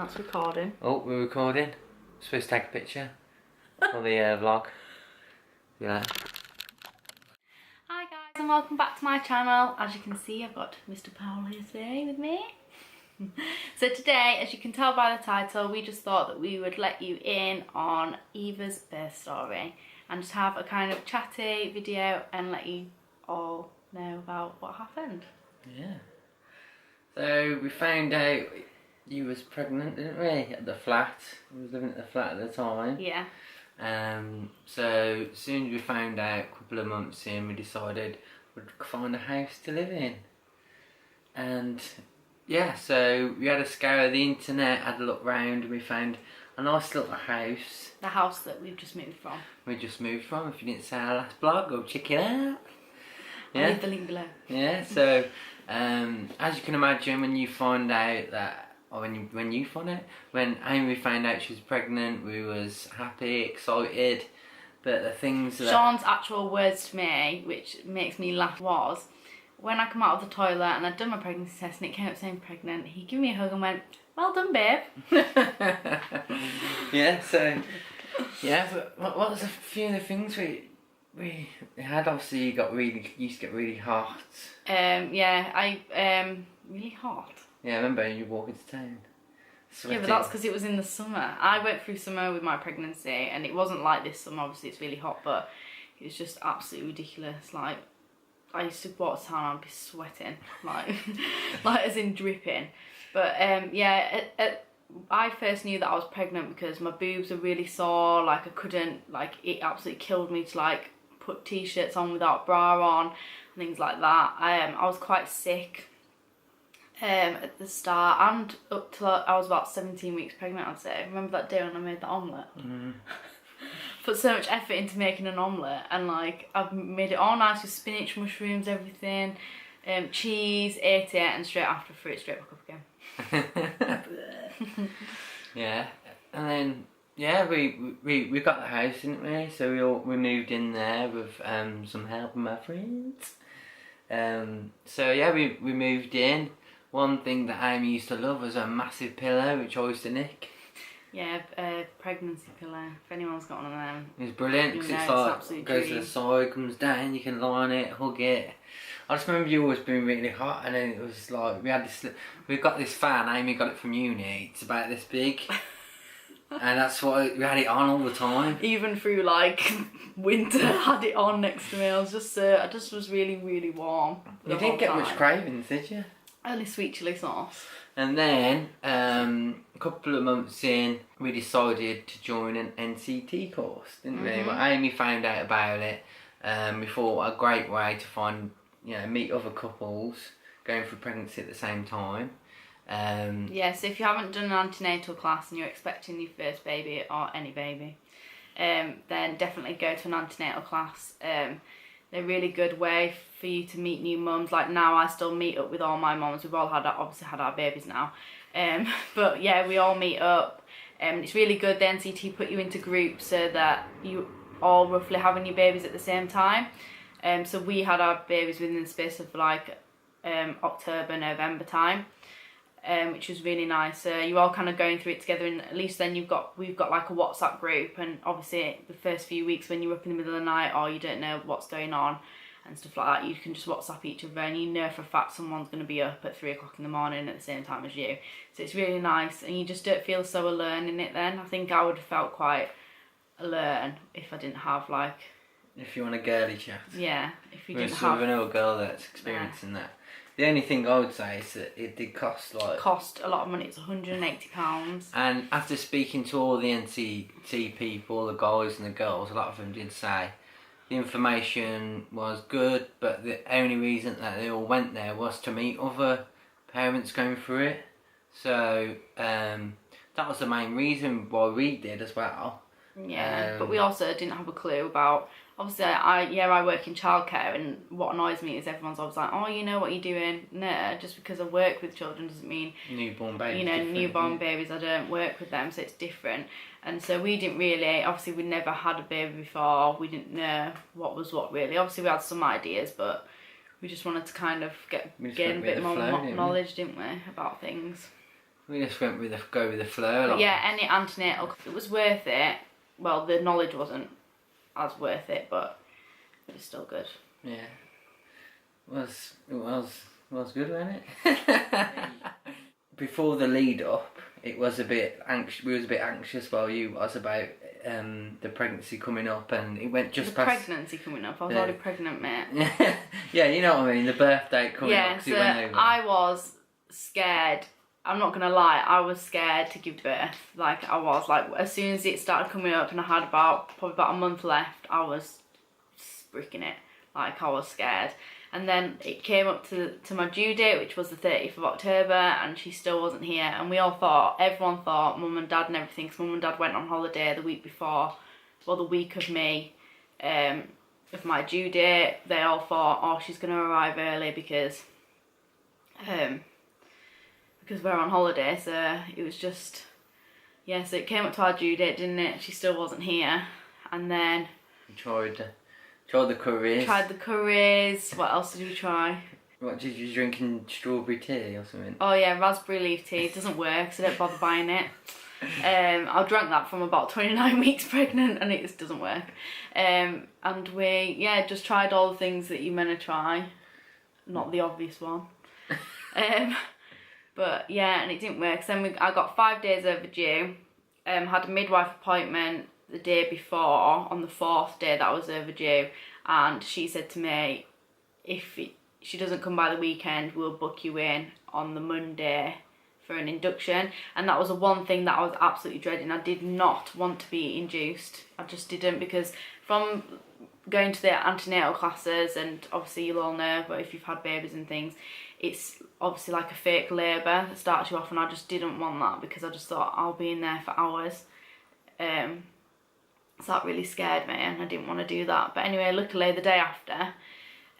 That's recording. Oh, we're recording. Supposed to take a picture for the vlog. Yeah. Hi guys and welcome back to my channel. As you can see, I've got Mr. Paul here today with me. So today, as you can tell by the title, we just thought that we would let you in on Eva'S birth story and just have a kind of chatty video and let you all know about what happened. Yeah. So we found out you was pregnant, didn't we? At the flat. We was living at the flat at the time. Yeah. So as soon as we found out, a couple of months in, we decided we'd find a house to live in. And yeah, so we had a scour of the internet, had a look round, and we found a nice little house. The house that we've just moved from. We just moved from. If you didn't see our last blog, go check it out. I'll leave the link below. Yeah, so as you can imagine, when you find out that, or when Amy found out she was pregnant, we was happy, excited. But the things that Sean's actual words to me, which makes me laugh, was when I come out of the toilet and I'd done my pregnancy test and it came up saying pregnant, he gave me a hug and went, "Well done, babe." Yeah, so yeah, but what was a few of the things we had? Obviously, you used to get really hot. Really hot. Yeah, I remember you walking to town. Sweating. Yeah, but that's because it was in the summer. I went through summer with my pregnancy and it wasn't like this summer. Obviously, it's really hot, but it was just absolutely ridiculous. Like, I used to walk to town and I'd be sweating, like, like as in dripping. But I first knew that I was pregnant because my boobs were really sore. Like, I couldn't, like, it absolutely killed me to like put t-shirts on without bra on and things like that. I was quite sick at the start and up till I was about 17 weeks pregnant, I'd say. Remember that day when I made the omelette? Mm. Put so much effort into making an omelette and like I've made it all nice with spinach, mushrooms, everything, cheese, ate it and straight after threw it straight back up again. Yeah, and then yeah, we got the house, didn't we? So we moved in there with some help from my friends. So yeah, we moved in. One thing that Amy used to love was a massive pillow, which I used to nick. Yeah, pregnancy pillow. If anyone's got one of them, it's brilliant because it's like goes to the side, comes down, you can lie on it, hug it. I just remember you always being really hot, and then it was like we got this fan. Amy got it from uni. It's about this big, and that's what we had it on all the time. Even through like winter, had it on next to me. I just was really, really warm. You didn't get much cravings, did you? Only sweet chilli sauce. And then, a couple of months in, we decided to join an NCT course, didn't we? When Amy found out about it, we thought a great way to meet other couples going through pregnancy at the same time. Yeah, so if you haven't done an antenatal class and you're expecting your first baby or any baby, then definitely go to an antenatal class. They're a really good way for you to meet new mums. Like now I still meet up with all my mums. We've all obviously had our babies now. But yeah, we all meet up. It's really good. The NCT put you into groups so that you all roughly having your babies at the same time. So we had our babies within the space of like October, November time. Which was really nice. You're all kind of going through it together, and at least then we've got like a WhatsApp group, and obviously the first few weeks when you're up in the middle of the night or you don't know what's going on and stuff like that, you can just WhatsApp each other and you know for a fact someone's going to be up at 3 o'clock in the morning at the same time as you. So it's really nice and you just don't feel so alone in it then. I think I would have felt quite alone if I didn't have like... If you want a girly chat. Yeah, if you didn't have... another girl that's experiencing that. The only thing I would say is that it did cost a lot of money. It's £180. And after speaking to all the NCT people, the guys and the girls, a lot of them did say the information was good, but the only reason that they all went there was to meet other parents going through it. So that was the main reason why we did as well. Yeah, but we also didn't have a clue about... Obviously, I work in childcare, and what annoys me is everyone's always like, "Oh, you know what you're doing." No, just because I work with children doesn't mean newborn babies. You know, newborn babies. I don't work with them, so it's different. And so we didn't really. Obviously, we'd never had a baby before. We didn't know what was what really. Obviously, we had some ideas, but we just wanted to kind of gain a bit more knowledge, didn't we, about things. We just went with go with the flow. But yeah, any antenatal, it was worth it. Well, the knowledge wasn't as worth it, but it was still good. Yeah, it was good, wasn't it? Before the lead up, it was a bit anxious. We was a bit anxious while you was about the pregnancy coming up, and it went just the past. Pregnancy coming up. I was already pregnant, mate. Yeah, you know what I mean. The birth date coming up. Yeah, 'Cause so it went over. I was scared. I'm not gonna lie, I was scared to give birth. Like I was, like as soon as it started coming up and I had probably about a month left, I was freaking it. Like I was scared. And then it came up to my due date, which was the 30th of October, and she still wasn't here. And we all thought, everyone thought, Mum and Dad and everything, because Mum and Dad went on holiday the week before, well the week of me, of my due date. They all thought, oh, she's gonna arrive early because we're on holiday. So it was just, yeah, so it came up to our due date, didn't it? She still wasn't here. And then we tried the curries. Tried the curries. What else did we try? What did you drinking strawberry tea or something? Oh yeah, raspberry leaf tea. It doesn't work, so don't bother buying it. I drank that from about 29 weeks pregnant, and it just doesn't work. And we just tried all the things that you're meant to try, not the obvious one. But yeah, and it didn't work. So then I got 5 days overdue. Had a midwife appointment the day before, on the 4th day that I was overdue, and she said to me, if she doesn't come by the weekend, we'll book you in on the Monday for an induction. And that was the one thing that I was absolutely dreading. I did not want to be induced. I just didn't, because from going to the antenatal classes, and obviously you'll all know, but if you've had babies and things, it's obviously like a fake labour that starts you off, and I just didn't want that, because I just thought I'll be in there for hours. So that really scared me, and I didn't want to do that. But anyway, luckily the day after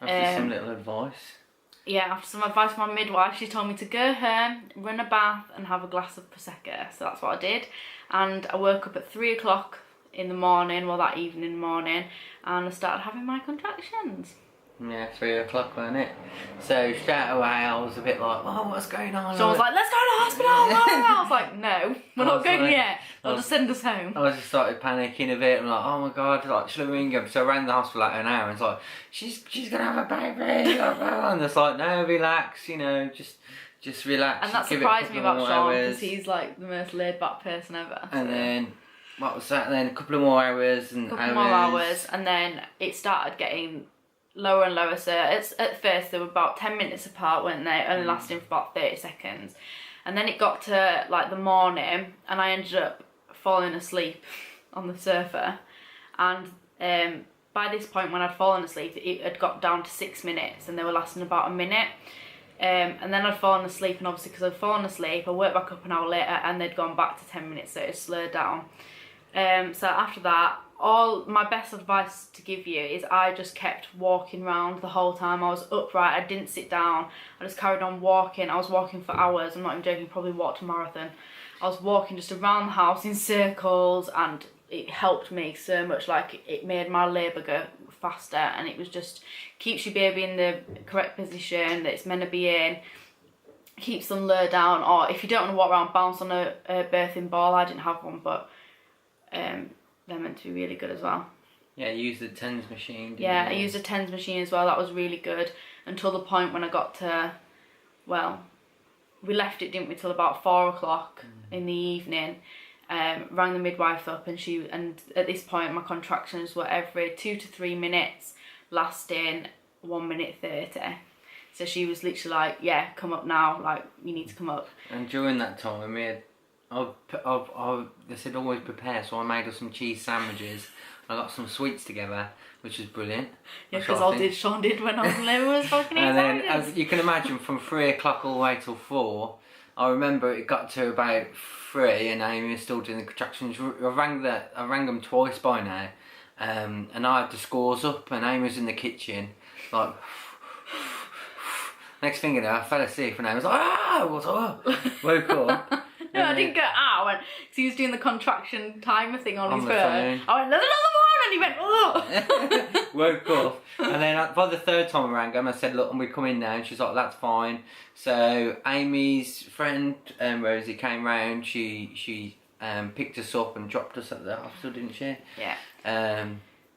some little advice. Yeah, after some advice from my midwife, she told me to go home, run a bath and have a glass of Prosecco. So that's what I did. And I woke up at 3 o'clock in the morning, well that evening morning, and I started having my contractions. Yeah, 3 o'clock, wasn't it? So straight away I was a bit like, oh, what's going on? So I was like, let's go to the hospital. I was like, no, we're not going yet. They'll just send us home. I just started panicking a bit. I'm like, oh my god, like, should I ring him? So I ran the hospital like an hour, and it's like, she's gonna have a baby. And it's like, no, relax, you know, just relax. And that surprised me about Sean, because he's like the most laid back person ever. And then, what was that then? A couple of more hours and and then it started getting lower and lower. So at first they were about 10 minutes apart, weren't they? Only lasting for about 30 seconds. And then it got to like the morning, and I ended up falling asleep on the sofa. And by this point, when I'd fallen asleep, it had got down to 6 minutes, and they were lasting about a minute. And then I'd fallen asleep, and obviously because I'd fallen asleep, I woke back up an hour later, and they'd gone back to 10 minutes, so it slowed down. So after that, all my best advice to give you is I just kept walking around the whole time. I was upright, I didn't sit down, I just carried on walking. I was walking for hours, I'm not even joking, probably walked a marathon. I was walking just around the house in circles, and it helped me so much. Like, it made my labour go faster, and it was just keeps your baby in the correct position that it's meant to be in, keeps them low down, or if you don't want to walk around, bounce on a birthing ball. I didn't have one, but they're meant to be really good as well. Yeah, you used the TENS machine, I used a TENS machine as well. That was really good until the point when I got to, well, we left it, didn't we, till about 4 o'clock in the evening. Rang the midwife up, and at this point my contractions were every 2 to 3 minutes, lasting 1 minute 30. So she was literally like, yeah, come up now, like, you need to come up. And during that time, they said always prepare, so I made us some cheese sandwiches. I got some sweets together, which was brilliant. Yeah, because Sean did when I was in labour, was fucking eating sandwiches. And then, as you can imagine, from 3 o'clock all the way till 4, I remember it got to about 3 and Amy was still doing the contractions. I rang them twice by now, and I had the scores up, and Amy was in the kitchen, like. Next thing you know, I fell asleep, and Amy was like, ah, what's up? Woke up. No, I didn't go out. I went, because he was doing the contraction timer thing on his phone. I went, there's another And he went, oh. Woke up, and then by the third time I rang him, I said, look, we come in now, and she's like, that's fine. So Amy's friend Rosie came round. She picked us up and dropped us at the hospital, didn't she? Yeah.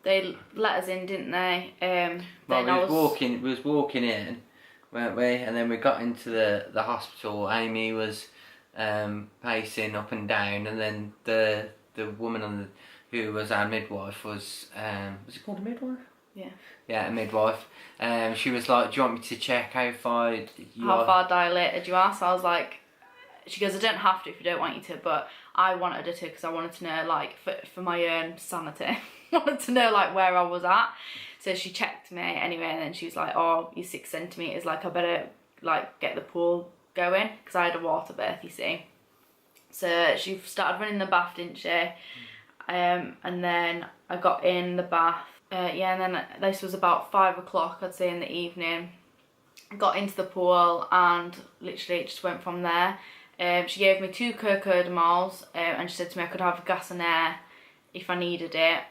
They let us in, didn't they? Well, we was walking in, weren't we? And then we got into the hospital. Amy was pacing up and down, and then the woman who was our midwife was it called a midwife? Yeah. Yeah, a midwife. She was like, do you want me to check how far dilated you are? So I was like, she goes, I don't have to if you don't want you to, but I wanted her to because I wanted to know, like, for my own sanity. I wanted to know, like, where I was at. So she checked me anyway, and then she was like, oh, you're 6 centimetres, like, I better, like, get the pool going, because I had a water birth, you see. So she started running the bath, didn't she? And then I got in the bath. Yeah, and then this was about 5 o'clock, I'd say, in the evening. I got into the pool, and literally it just went from there. She gave me 2 cocodamols, and she said to me I could have gas and air if I needed it,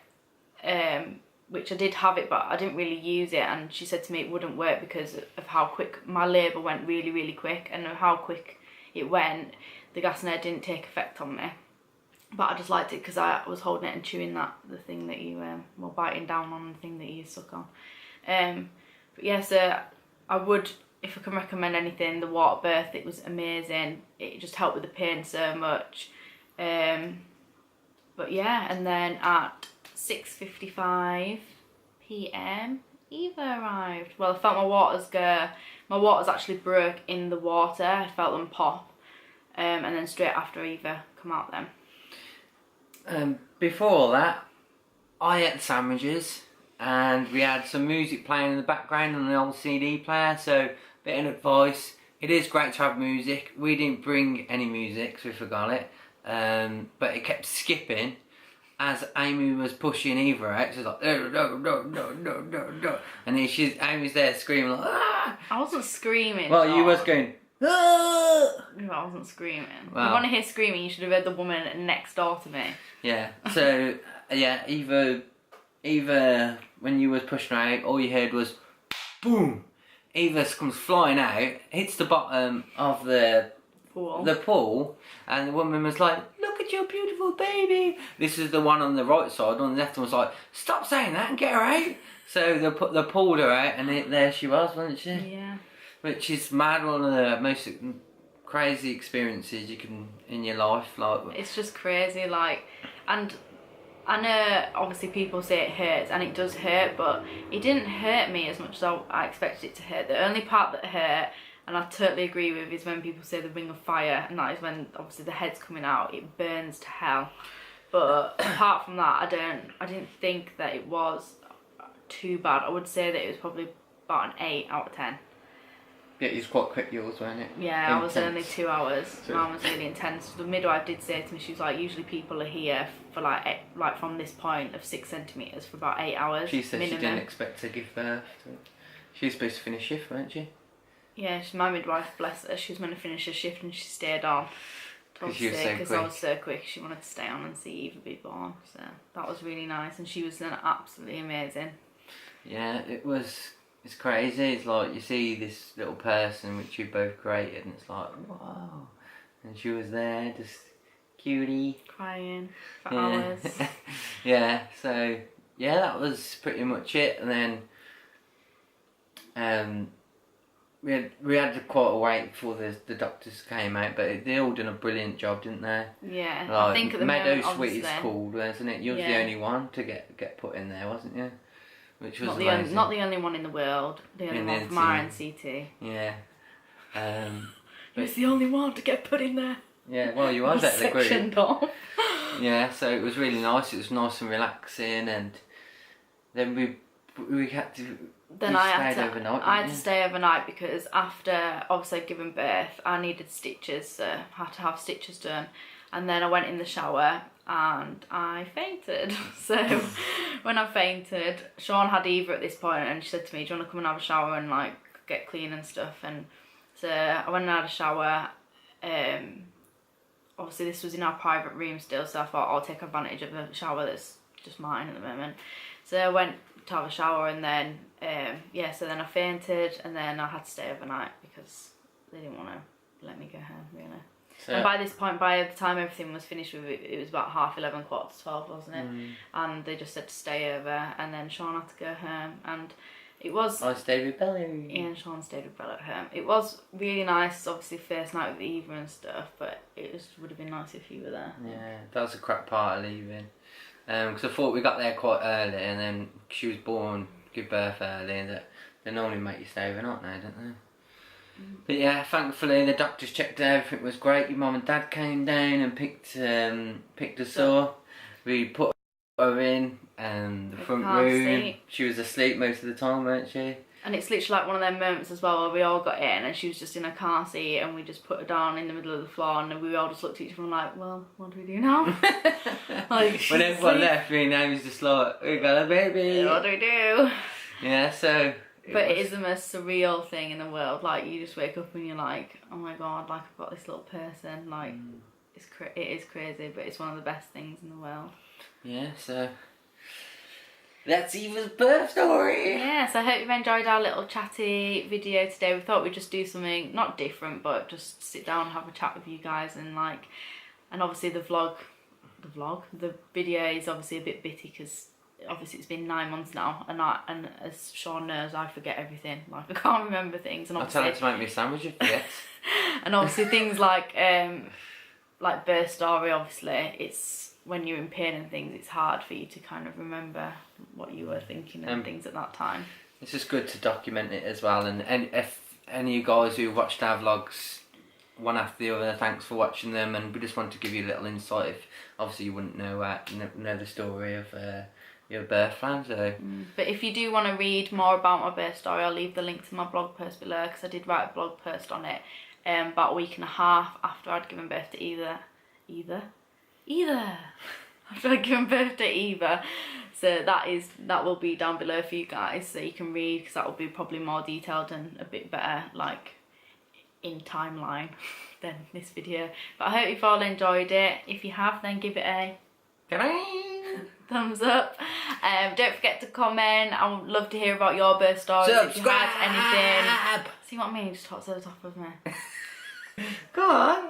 which I did have it, but I didn't really use it. And she said to me it wouldn't work because of how quick my labour went, really, really quick, and how quick it went. The gas and air didn't take effect on me, but I just liked it because I was holding it and chewing the thing that you were biting down on, the thing that you suck on. But yeah, so I would, if I can recommend anything, the water birth. It was amazing. It just helped with the pain so much. But yeah, and then at 6:55 p.m. Eva arrived. Well, I felt my waters go. My waters actually broke in the water. I felt them pop. And then straight after Eva come out then. Before that, I ate sandwiches, and we had some music playing in the background on the old CD player. So, bit of advice: it is great to have music. We didn't bring any music, so we forgot it. But it kept skipping as Amy was pushing Eva out. She was like, no, and then Amy's there screaming like, ah! I wasn't screaming. Well, you was going, ah! No, I wasn't screaming. Well, if you want to hear screaming, you should have heard the woman next door to me. Yeah. So yeah, Eva, when you was pushing her out, all you heard was boom. Eva comes flying out, hits the bottom of the pool, and the woman was like, look at your beautiful baby. This is the one on the right side. On the left one was like, stop saying that and get her out. So they pulled her out, and there she was, wasn't she? Yeah. Which is mad, one of the most crazy experiences you can in your life. Like, it's just crazy, like, and I know obviously people say it hurts, and it does hurt, but it didn't hurt me as much as I expected it to hurt. The only part that hurt, and I totally agree with, is when people say the ring of fire, and that is when obviously the head's coming out. It burns to hell. But apart from that, I didn't think that it was too bad. I would say that it was probably about an 8 out of 10. Yeah, it was quite quick, yours, wasn't it? Yeah, I was only 2 hours. Mine was really intense. The midwife did say to me, she was like, usually people are here for like from this point of 6 centimetres for about 8 hours. She said minimum. She didn't expect to give birth to it. She was supposed to finish shift, weren't she? Yeah, my midwife, bless her, she was meant to finish her shift and she stayed on. Because I was so quick. She wanted to stay on and see Eva be born. So that was really nice, and she was then absolutely amazing. Yeah, it's crazy. It's like you see this little person which you both created, and it's like, wow. And she was there, just cutie. Crying for hours. Yeah, so, yeah, that was pretty much it. And then we had quite a wait before the doctors came out, but they all done a brilliant job, didn't they? Yeah, like, I think at the Meadow moment, Sweet is called, wasn't it? You was the only one to get put in there, wasn't you? Which was not the only one in the world. The only one from our NCT. Yeah. You was the only one to get put in there. Yeah, well, you was at the group. Sectioned off. Yeah, so it was really nice. It was nice and relaxing, and then we had to. Then I had to stay overnight because after obviously giving birth, I needed stitches, so I had to have stitches done. And then I went in the shower and I fainted. So when I fainted, Sean had Eva at this point, and she said to me, do you want to come and have a shower and like get clean and stuff? And so I went and had a shower. Obviously this was in our private room still, so I thought I'll take advantage of a shower that's just mine at the moment. So I went to have a shower, and then yeah, so then I fainted, and then I had to stay overnight because they didn't want to let me go home, really. So, and by this point, by the time everything was finished with it, it was about 11:30, 12:15, wasn't it? And they just said to stay over, and then Sean had to go home, and it was... I stayed with Bella. Yeah, and Sean stayed with Bella at home. It was really nice, obviously first night with Eva and stuff, but it just would have been nice if you were there. Yeah, that was a crap part of leaving. Because I thought we got there quite early, and then she was born, give birth early, and they normally make you stay overnight now, don't they? But yeah, thankfully the doctors checked everything was great. Your mum and dad came down and picked us up. We put her in the front room. She was asleep most of the time, weren't she? And it's literally like one of them moments as well where we all got in and she was just in a car seat and we just put her down in the middle of the floor and we all just looked at each other and like, well, what do we do now? Like, when everyone left, me and Amy was just like, we got a baby. What do we do? Yeah, so... But it is the most surreal thing in the world. Like, you just wake up and you're like, oh my god, like I've got this little person. Like, it is crazy, but it's one of the best things in the world. Yeah, so that's Eva's birth story. Yeah, so I hope you've enjoyed our little chatty video today. We thought we'd just do something not different, but just sit down and have a chat with you guys, and like, and obviously the video is obviously a bit bitty because obviously it's been 9 months now, and as Sean knows, I forget everything. Like, I can't remember things. And I'll tell her to make me a sandwich if forgets. And obviously things like birth story, obviously it's when you're in pain and things, it's hard for you to kind of remember what you were thinking and things at that time. It's just good to document it as well, and if any of you guys who watched our vlogs one after the other, thanks for watching them, and we just want to give you a little insight if obviously you wouldn't know the story of your birth plan. So but if you do want to read more about my birth story, I'll leave the link to my blog post below, because I did write a blog post on it about a week and a half after I'd given birth to Eva. After I'd given birth to Eva. So that will be down below for you guys, so you can read, because that will be probably more detailed and a bit better, like in timeline than this video. But I hope you've all enjoyed it. If you have, then give it a thumbs up. Don't forget to comment. I would love to hear about your birth stories. Subscribe. If you had anything. See what I mean? Just talk to the top of me. Go on.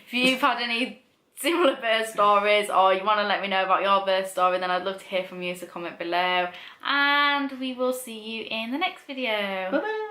If you've had any similar birth stories, or you want to let me know about your birth story, then I'd love to hear from you, so comment below. And we will see you in the next video. Bye-bye.